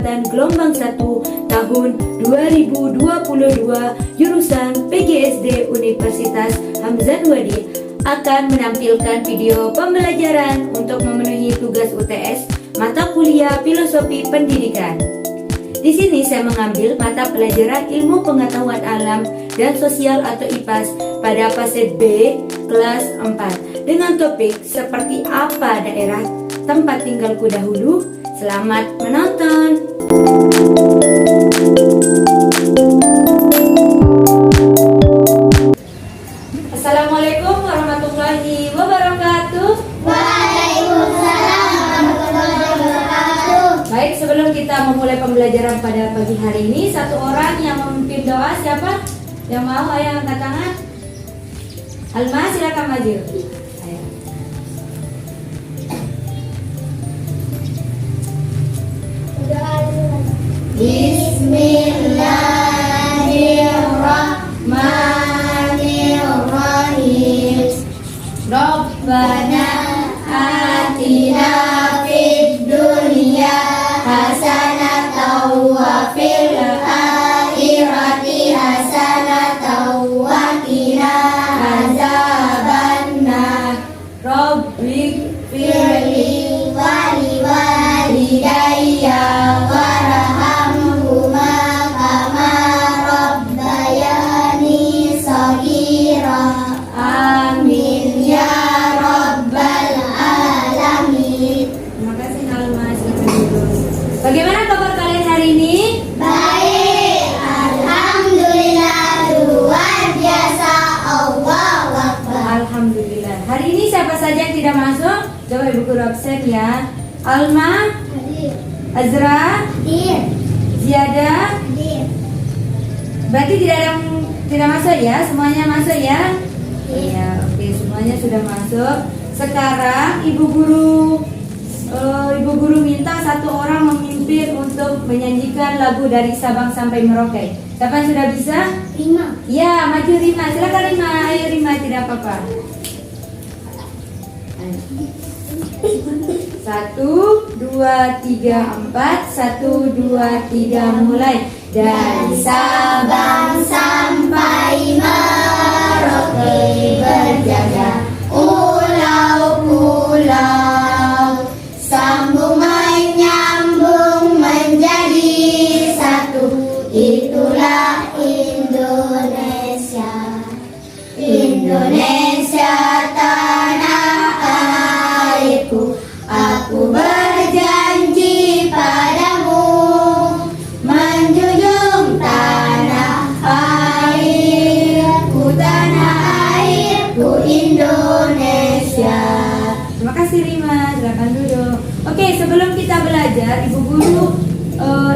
Angkatan Gelombang 1 tahun 2022 jurusan PGSD Universitas Hamzanwadi akan menampilkan video pembelajaran untuk memenuhi tugas UTS mata kuliah Filosofi Pendidikan. Di sini saya mengambil mata pelajaran Ilmu Pengetahuan Alam dan Sosial atau IPAS pada fase B kelas 4 dengan topik seperti apa daerah tempat tinggalku dahulu. Selamat menonton. Assalamualaikum warahmatullahi wabarakatuh. Waalaikumsalam warahmatullahi wabarakatuh. Baik, sebelum kita memulai pembelajaran pada pagi hari ini, satu orang yang memimpin doa, siapa? Yang mau, ayo angkat tangan. Alma, silakan maju. Ayo. Bismillahirrahmanirrahim. Rabbana Atina fid dunya hasanatan wa fil akhirati hasanatan wa qina azabannar. Rabbik Firli wa liwalidayya warhamhuma kama rabbayani shaghira. Amin ya rabbal alamin. Terima kasih Alma, silakan duduk. Bagaimana kabar kalian hari ini? Baik, alhamdulillah, luar biasa. Allahu akbar. Alhamdulillah. Hari ini siapa saja yang tidak masuk? Coba ibu guru absen ya. Alma, Azra, Hadir, Ziada. hadir. Berarti tidak ada yang tidak masuk ya? Semuanya masuk ya? Iya, oke, semuanya sudah masuk. Sekarang ibu guru minta satu orang memimpin untuk menyanyikan lagu dari Sabang sampai Merauke. Siapa yang sudah bisa? Rima. Ya, maju Rima. Silakan Rima. Ayo Rima, tidak apa-apa. Ayo. 1, 2, 3, 4. 1, 2, 3, mulai. Dari Sabang sampai Merauke berjaga pulau-pulau, sambung menyambung menjadi satu. Itulah Indonesia. Indonesia tanah airku. Aku berjanji padamu menjunjung tanah airku Indonesia. Terima kasih Rima, silakan duduk. Oke, sebelum kita belajar, ibu guru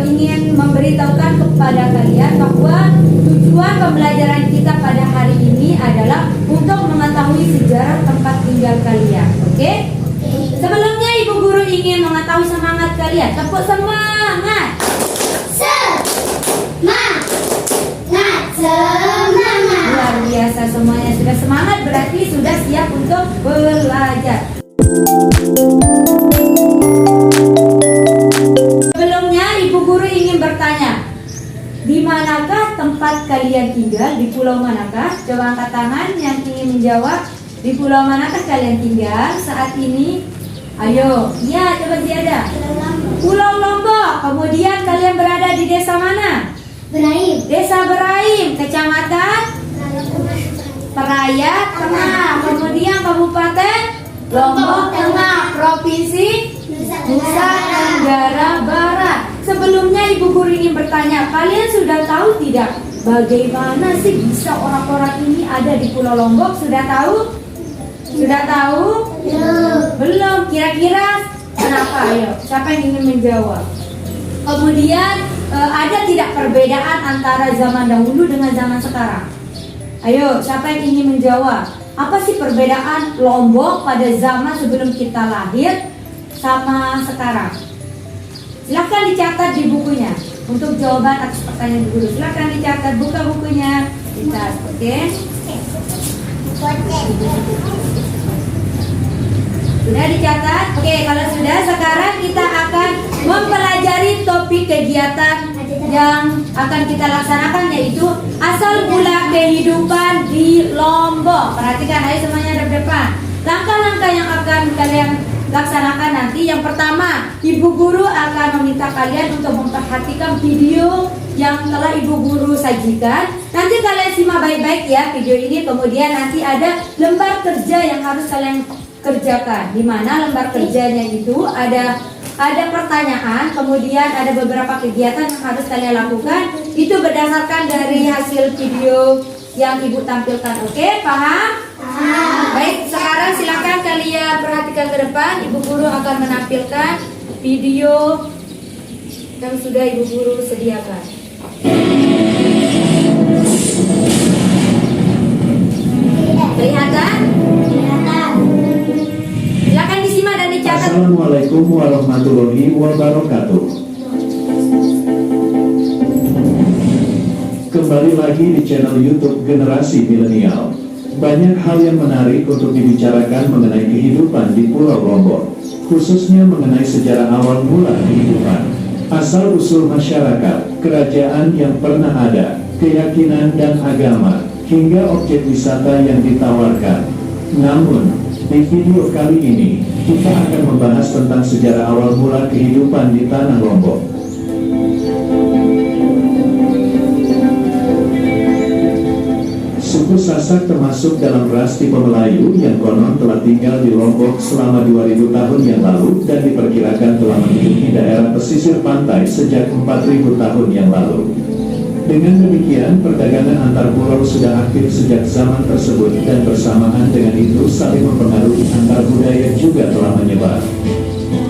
ingin memberitahukan kepada kalian bahwa tujuan pembelajaran kita pada hari ini adalah untuk mengetahui sejarah tempat tinggal kalian. Oke? Sebelumnya ibu guru ingin mengetahui semangat kalian. Tepuk semangat. Semangat. Luar biasa, semuanya sudah semangat, berarti sudah siap untuk belajar. Sebelumnya ibu guru ingin bertanya, di manakah tempat kalian tinggal? Di pulau manakah? Coba angkat tangan yang ingin menjawab. Di pulau manakah kalian tinggal saat ini? Ayo, ya, coba Ziada. Pulau Lombok. Kemudian kalian berada di desa mana? Beraim. Desa Beraim, kecamatan Peraya Tengah. Kemudian Kabupaten Lombok Tengah, Provinsi Nusa Tenggara Barat. Sebelumnya ibu guru ingin bertanya, kalian sudah tahu tidak bagaimana sih bisa orang-orang ini ada di Pulau Lombok? Sudah tahu? Sudah tahu? Belum. Kira-kira kenapa? Ayo, siapa yang ingin menjawab? Kemudian ada tidak perbedaan antara zaman dahulu dengan zaman sekarang? Ayo, siapa yang ingin menjawab? Apa sih perbedaan Lombok pada zaman sebelum kita lahir sama sekarang? Silakan dicatat di bukunya untuk jawaban atas pertanyaan guru. Silakan dicatat, buka bukunya. Kita, oke? Sudah dicatat? Oke, kalau sudah, sekarang kita akan mempelajari topik kegiatan yang akan kita laksanakan, yaitu asal mula kehidupan di Lombok. Perhatikan, ayo semuanya depan. Langkah-langkah yang akan kalian laksanakan nanti, yang pertama, ibu guru akan meminta kalian untuk memperhatikan video yang telah ibu guru sajikan. Nanti kalian simak baik-baik ya video ini. Kemudian nanti ada lembar kerja yang harus kalian kerjakan, di mana lembar kerjanya itu ada pertanyaan, kemudian ada beberapa kegiatan yang harus kalian lakukan. Itu berdasarkan dari hasil video yang ibu tampilkan. Oke, paham? Baik, sekarang silakan kalian perhatikan ke depan. Ibu guru akan menampilkan video yang sudah ibu guru sediakan. Kelihatan? Silakan disimak dan dicatat. Assalamualaikum warahmatullahi wabarakatuh. Kembali lagi di channel YouTube Generasi Milenial. Banyak hal yang menarik untuk dibicarakan mengenai kehidupan di Pulau Lombok, khususnya mengenai sejarah awal mula kehidupan, asal-usul masyarakat, kerajaan yang pernah ada, keyakinan dan agama, hingga objek wisata yang ditawarkan. Namun, di video kali ini, kita akan membahas tentang sejarah awal mula kehidupan di Tanah Lombok. Suku Sasak termasuk dalam ras tipe Melayu yang konon telah tinggal di Lombok selama 2000 tahun yang lalu dan diperkirakan telah menduduki daerah pesisir pantai sejak 4000 tahun yang lalu. Dengan demikian, perdagangan antar pulau sudah aktif sejak zaman tersebut dan bersamaan dengan itu saling mempengaruhi antar budaya juga telah menyebar.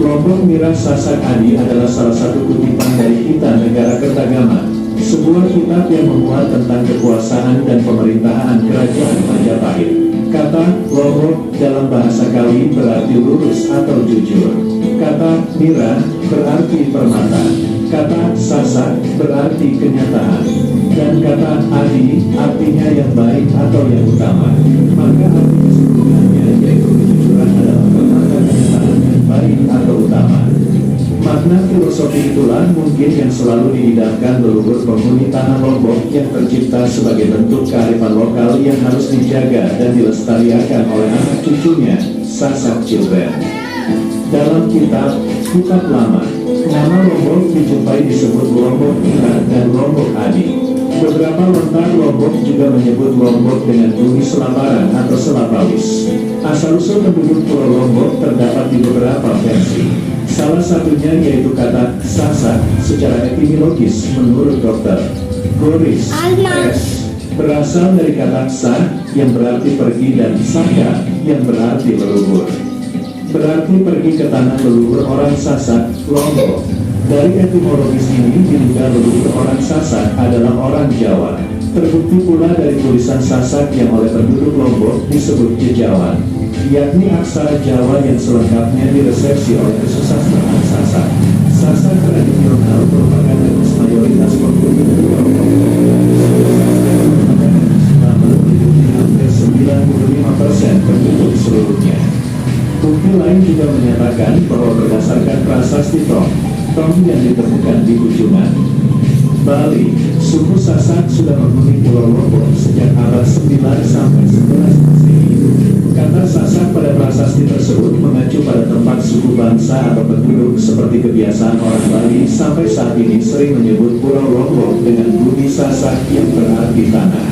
Lombok Miras Sasak Adi adalah salah satu kutipan dari Kitab Negara Kertagama, sebuah kitab yang memuat tentang kekuasaan dan pemerintahan kerajaan Majapahit. Kata Lombok dalam bahasa Kawi berarti lurus atau jujur. Kata Mira berarti permata. Kata Sasak berarti kenyataan. Dan kata Adi artinya yang baik atau yang utama. Maka arti keseluruhannya yaitu kejujuran adalah permata, kenyataan yang baik atau utama. Makna filosofi itulah mungkin yang selalu diidamkan leluhur penghuni Tanah Lombok yang tercipta sebagai bentuk kearifan lokal yang harus dijaga dan dilestarikan oleh anak cucunya, Sasak Children. Dalam kitab Lama, nama Lombok dijumpai disebut Lombok Mira dan Lombok Adi. Beberapa lontar Lombok juga menyebut Lombok dengan bumi selaparan atau selapawis. Asal-usul penduduk Pulau Lombok terdapat di beberapa versi. Salah satunya yaitu kata Sasak secara etimologis menurut Dr. Boris S. berasal dari kata Sa yang berarti pergi dan Saka yang berarti leluhur. Berarti pergi ke tanah leluhur orang Sasak, Lombok. Dari etimologis ini diduga leluhur orang Sasak adalah orang Jawa. Terbukti pula dari tulisan Sasak yang oleh penduduk Lombok disebut Jejawan, yakni aksara Jawa yang selengkapnya diresepsi oleh kesusastraan Sasak. Sasak tradisional merupakan etnis mayoritas penduduk Pulau Lombok. Hampir 95% penduduk seluruhnya. Bukti lain juga menyatakan bahwa berdasarkan prasasti Tong yang ditemukan di Ujungan, Bali, suku Sasak sudah menghuni Pulau Lombok sejak abad 9 sampai 11 Masehi. Kata Sasak pada prasasti tersebut mengacu pada tempat suku bangsa atau penduduk seperti kebiasaan orang Bali sampai saat ini sering menyebut Pulau Lombok dengan bumi Sasak yang berarti tanah.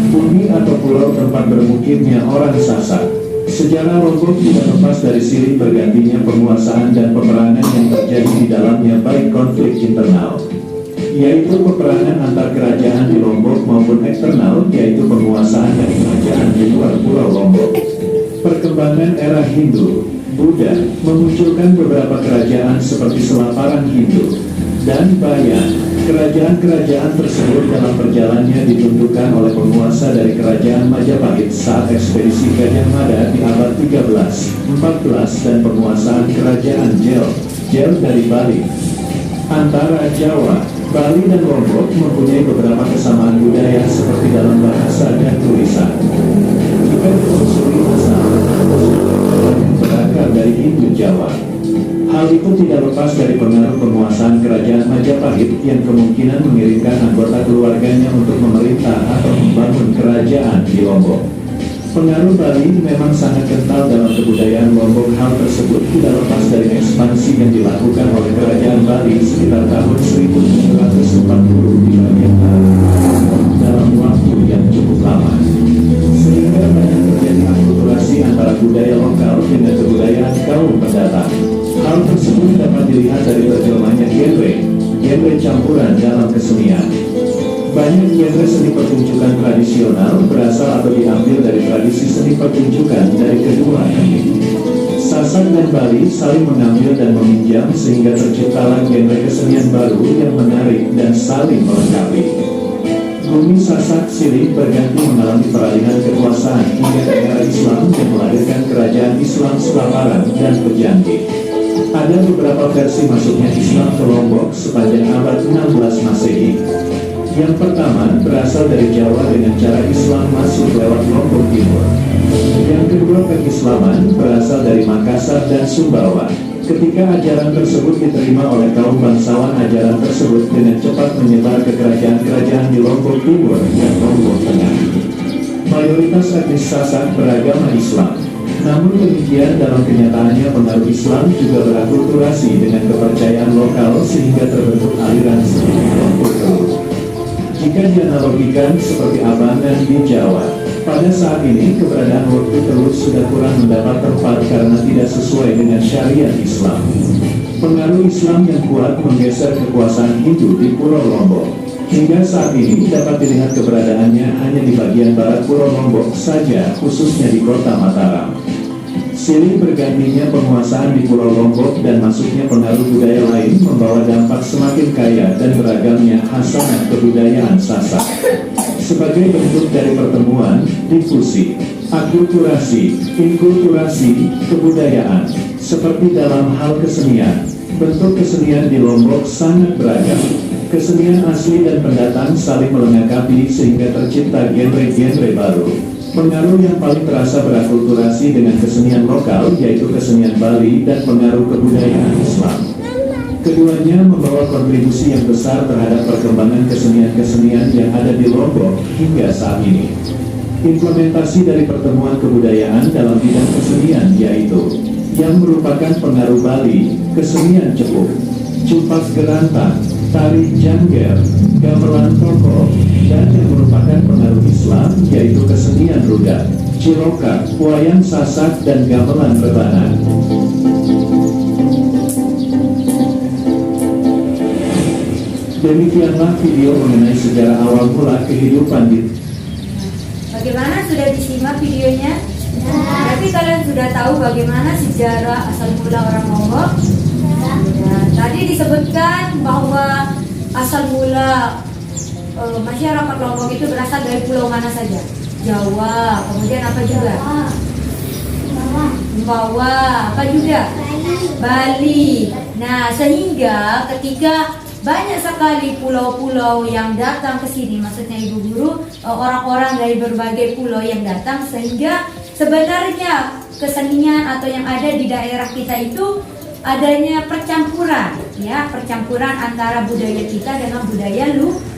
Bumi atau pulau tempat bermukimnya orang Sasak. Sejarah Lombok tidak lepas dari silih bergantinya penguasaan dan peperangan yang terjadi di dalamnya, baik konflik internal, yaitu peperangan antar kerajaan di Lombok, maupun eksternal, yaitu penguasaan dari kerajaan di luar Pulau Lombok. Perkembangan era Hindu, Buddha memunculkan beberapa kerajaan seperti Selaparan Hindu dan Bayan. Kerajaan-kerajaan tersebut dalam perjalanannya ditundukkan oleh penguasa dari kerajaan Majapahit saat ekspedisi Gajah Mada di abad 13, 14 dan penguasaan kerajaan Jel dari Bali. Antara Jawa, Bali dan Lombok mempunyai beberapa kesamaan budaya seperti dalam bahasa dan tulisan. Jika ditelusuri asal berakar dari Hindu Jawa. Hal itu tidak lepas dari pengaruh penguasaan kerajaan Majapahit yang kemungkinan mengirimkan anggota keluarganya untuk memerintah atau membangun kerajaan di Lombok. Pengaruh Bali memang sangat kental dalam kebudayaan Lombok. Hal tersebut tidak lepas dari ekspansi yang dilakukan oleh kerajaan Bali sekitar tahun 1740 di bagian barat dalam waktu yang cukup lama. Sehingga banyak terjadi akulturasi antara budaya lokal dengan kebudayaan kaum pendatang. Hal tersebut dapat dilihat dari terjemahnya genre campuran dalam kesenian. Banyak genre seni pertunjukan tradisional berasal atau diambil dari tradisi seni pertunjukan dari kedua negeri. Sasak dan Bali saling mengambil dan meminjam sehingga terciptalah genre kesenian baru yang menarik dan saling melengkapi. Bumi Sasak silih berganti mengalami peralihan kekuasaan hingga ke era Islam yang melahirkan kerajaan Islam Selaparan dan Pejanti. Ada beberapa versi masuknya Islam ke Lombok sepanjang abad 16 Masehi. Yang pertama berasal dari Jawa dengan cara Islam masuk lewat Lombok Timur. Yang kedua keislaman berasal dari Makassar dan Sumbawa. Ketika ajaran tersebut diterima oleh kaum bangsawan, ajaran tersebut dengan cepat menyebar ke kerajaan-kerajaan di Lombok Timur dan Lombok Tengah. Mayoritas etnis Sasak beragama Islam. Namun demikian, dalam kenyataannya pengaruh Islam juga berakulturasi dengan kepercayaan lokal sehingga terbentuk aliran seni Lombok Teluk. Jika dianalogikan seperti Abangan di Jawa, pada saat ini keberadaan Wortu Teluk sudah kurang mendapat tempat karena tidak sesuai dengan syariat Islam. Pengaruh Islam yang kuat menggeser kekuasaan Hindu di Pulau Lombok. Hingga saat ini dapat dilihat keberadaannya hanya di bagian barat Pulau Lombok saja, khususnya di kota Mataram. Silih bergantinya penguasaan di Pulau Lombok dan masuknya pengaruh budaya lain membawa dampak semakin kaya dan beragamnya khasanah kebudayaan Sasak. Sebagai bentuk dari pertemuan, difusi, akulturasi, inkulturasi, kebudayaan, seperti dalam hal kesenian, bentuk kesenian di Lombok sangat beragam. Kesenian asli dan pendatang saling melengkapi sehingga tercipta genre-genre baru. Pengaruh yang paling terasa berakulturasi dengan kesenian lokal yaitu kesenian Bali dan pengaruh kebudayaan Islam. Keduanya membawa kontribusi yang besar terhadap perkembangan kesenian-kesenian yang ada di Lombok hingga saat ini. Implementasi dari pertemuan kebudayaan dalam bidang kesenian yaitu yang merupakan pengaruh Bali, kesenian Cepuk, Cupak Gerantang, tari Jangger, gamelan Toko, dan yang merupakan pengaruh Islam yaitu kesenian Rudat, Ciloka, wayang Sasak, dan gamelan Rebanan. Demikianlah video mengenai sejarah awal mula kehidupan di. Bagaimana, sudah disimak videonya? Berarti kalian sudah tahu bagaimana sejarah asal mula orang Lombok? Nah, tadi disebutkan bahwa asal mula masyarakat Lombok itu berasal dari pulau mana saja? Jawa, kemudian apa juga? Sumbawa, apa juga? Bali. Nah, sehingga ketika banyak sekali pulau-pulau yang datang ke sini, maksudnya Ibu Guru, orang-orang dari berbagai pulau yang datang, sehingga sebenarnya kesenian atau yang ada di daerah kita itu adanya percampuran, ya, percampuran antara budaya kita dengan budaya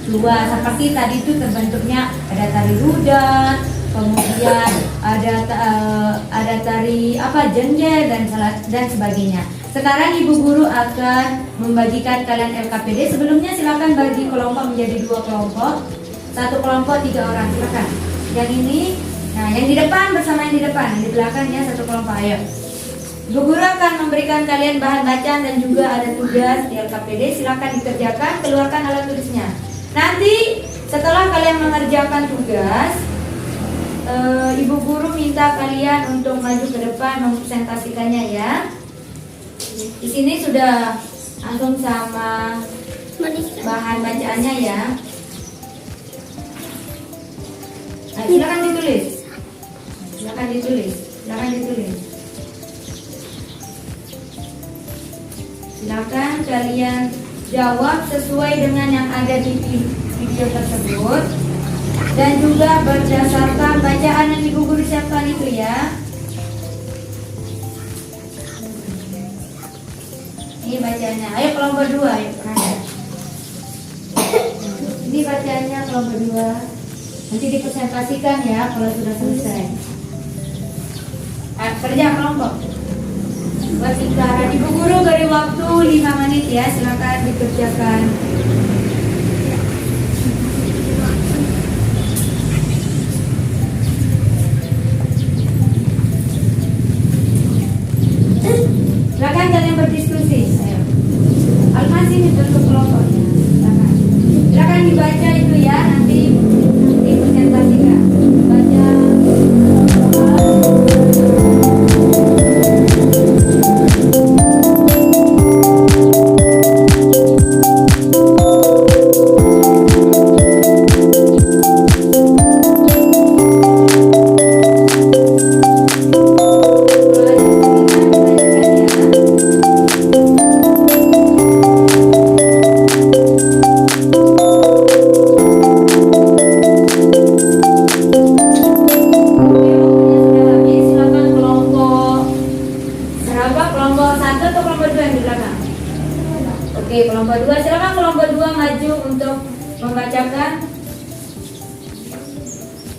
luar. Seperti tadi itu terbentuknya ada tari Rudat, kemudian ada tari Jengger dan sebagainya. Sekarang Ibu Guru akan membagikan kalian LKPD. Sebelumnya silakan bagi kelompok menjadi 2 kelompok. 1 kelompok 3 orang, silakan. Yang ini, nah yang di depan bersama yang di depan, yang di belakang ya 1 kelompok. Ayo. Ibu Guru akan memberikan kalian bahan bacaan dan juga ada tugas di LKPD. Silakan dikerjakan, keluarkan alat tulisnya. Nanti setelah kalian mengerjakan tugas, Ibu Guru minta kalian untuk maju ke depan mempresentasikannya ya. Di sini sudah langsung sama bahan bacaannya ya. Nah, silakan ditulis. Silakan ditulis. Silakan ditulis. Silakan kalian jawab sesuai dengan yang ada di video tersebut dan juga berdasarkan bacaan yang Ibu Guru siapkan itu ya. Ini bacaannya. Ayo kelompok 2, ayo Raya. Ini bacaannya kelompok 2. Nanti dipresentasikan ya kalau sudah selesai. Kerja kelompok. Buat sekarang Ibu Guru beri waktu 5 menit ya, silakan dikerjakan. Silakan kalian berdiskusi. Ayo. Almas ini bentuk kelompoknya. Silakan. Silakan dibaca itu ya, nanti dipresentasikan. Baca. Oke, kelompok 2, silakan kelompok 2 maju untuk membacakan.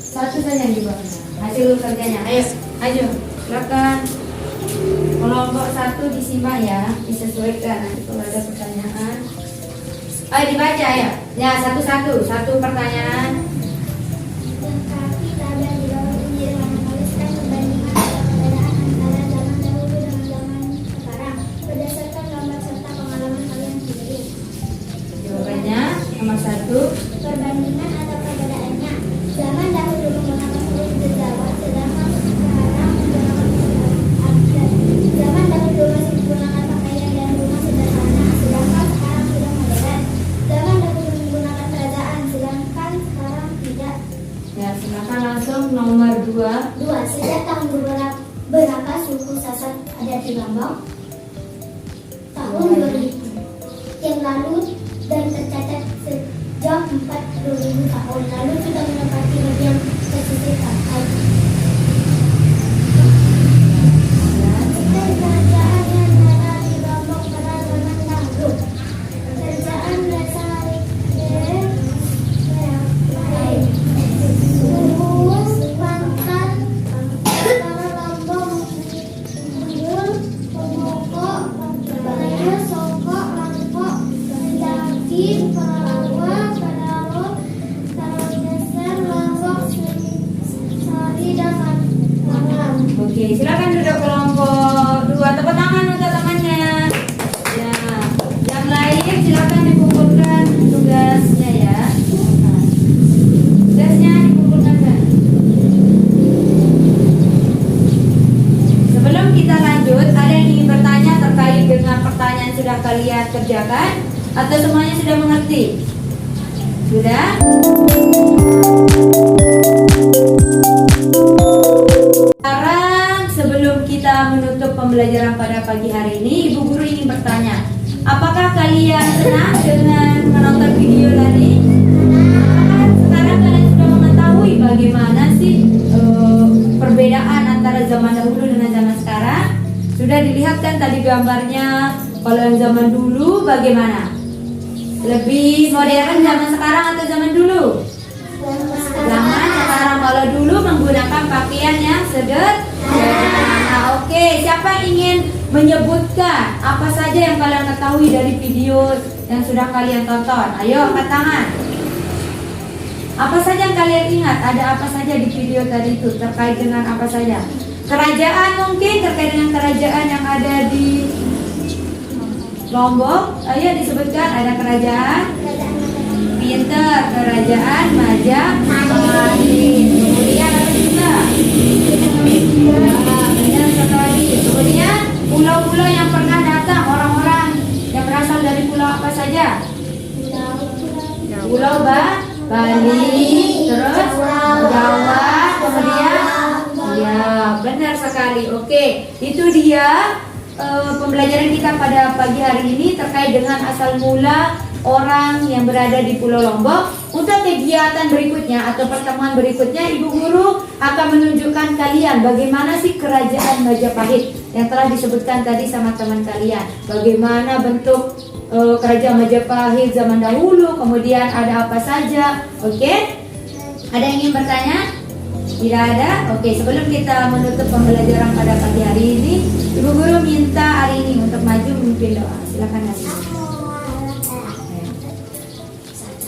Satu saja yang di bawah hasil kerjanya. Ayo, maju, silakan. Kelompok 1 disimak ya, disesuaikan nanti kalau ada pertanyaan. Ayo dibaca ya. Ya, satu-satu, satu pertanyaan. Nomor 1, perbandingan atau perbedaannya. Zaman dahulu menggunakan huruf berjawab, sedangkan sekarang menggunakan abjad. Zaman dahulu masih menggunakan pakaian dan rumah sederhana, sedangkan sekarang sudah modern. Zaman dahulu menggunakan kerajaan, sedangkan sekarang tidak. ya silakan langsung nomor 2. Sejak tahun berapa suku Sasak ada di Lombok? Tahun 2000 yang lalu dan tercatat sejak 40.000 tahun lalu sudah menempati bagian pesisir pantai. Kerajaan yang ada di Lombok pada zaman dahulu. Kerajaan Lesari Pangkal Utara Lombok Muyul Pemokok Baya Sokok Lampok Kendaki Palawa Padaro Tarangeser Lombok Sari dan Malang. Oke, silakan duduk kelompok 2. Tepuk tangan untuk temannya. Ya, yang lain silakan dikumpulkan tugasnya ya. Nah, tugasnya dikumpulkan kan. Sebelum kita lanjut, ada yang ingin bertanya terkait dengan pertanyaan yang sudah kalian kerjakan atau semuanya sudah mengerti? Sudah? Sekarang sebelum kita menutup pembelajaran pada pagi hari ini, Ibu Guru ingin bertanya, apakah kalian senang dengan menonton video tadi? Sekarang kalian sudah mengetahui bagaimana sih perbedaan antara zaman dahulu dengan zaman sekarang? Sudah dilihat kan tadi gambarnya, kalau yang zaman dulu bagaimana? Lebih modern zaman sekarang atau zaman dulu? Zaman sekarang. Kalau dulu menggunakan pakaian yang sederhana. Oke, siapa yang ingin menyebutkan apa saja yang kalian ketahui dari video yang sudah kalian tonton? Ayo angkat tangan. Apa saja yang kalian ingat? Ada apa saja di video tadi itu? Terkait dengan apa saja? Kerajaan mungkin, terkait dengan kerajaan yang ada di Lombok. Ayo disebutkan, ada kerajaan Pinter, kerajaan Majapahit. Kemudian apa juga? Benar sekali. Kemudian pulau-pulau yang pernah datang, orang-orang yang berasal dari pulau apa saja? Pulau Bali, terus Jawa, kemudian ya benar sekali. Oke, itu dia pembelajaran kita pada pagi hari ini terkait dengan asal mula orang yang berada di Pulau Lombok Untuk kegiatan berikutnya atau pertemuan berikutnya, Ibu Guru akan menunjukkan kalian bagaimana sih kerajaan Majapahit yang telah disebutkan tadi sama teman kalian. Bagaimana bentuk kerajaan Majapahit zaman dahulu, kemudian ada apa saja. Oke? Ada yang ingin bertanya? Tidak ada? Oke, sebelum kita menutup pembelajaran pada pagi hari ini, Ibu Guru minta hari ini untuk maju memimpin doa. Silakan Nasi.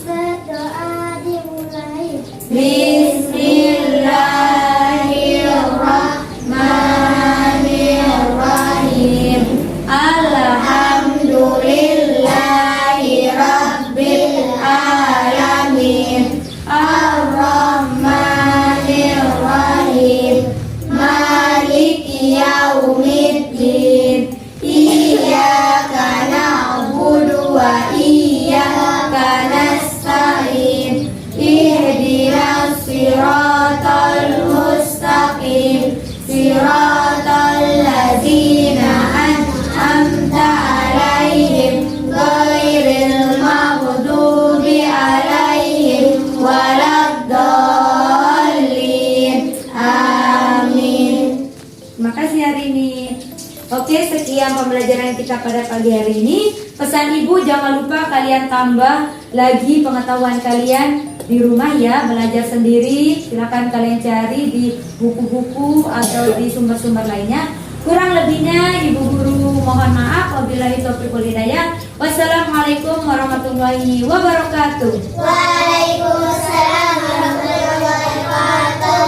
Berdoa dimulai. Bismillahirrahmanirrahim. Alhamdulillahi Rabbil Alamin. Ar-Rahmanir-Rahim. Maliki Yaumiddin. Iyyaka na'budu wa iyyaka nasta'in. Ihdinas siratal mustaqim. Siratal ladzina an'amta 'alaihim ghairil maghdubi 'alaihim waladdallin. Amin. Terima kasih hari ini. Oke, sekian pembelajaran kita pada pagi hari ini. Pesan Ibu, jangan lupa kalian tambah lagi pengetahuan kalian di rumah ya, belajar sendiri. Silakan kalian cari di buku-buku atau di sumber-sumber lainnya. Kurang lebihnya Ibu Guru mohon maaf. Wabillahi taufiq wal hidayah. Wassalamualaikum warahmatullahi wabarakatuh. Waalaikumsalam warahmatullahi wabarakatuh.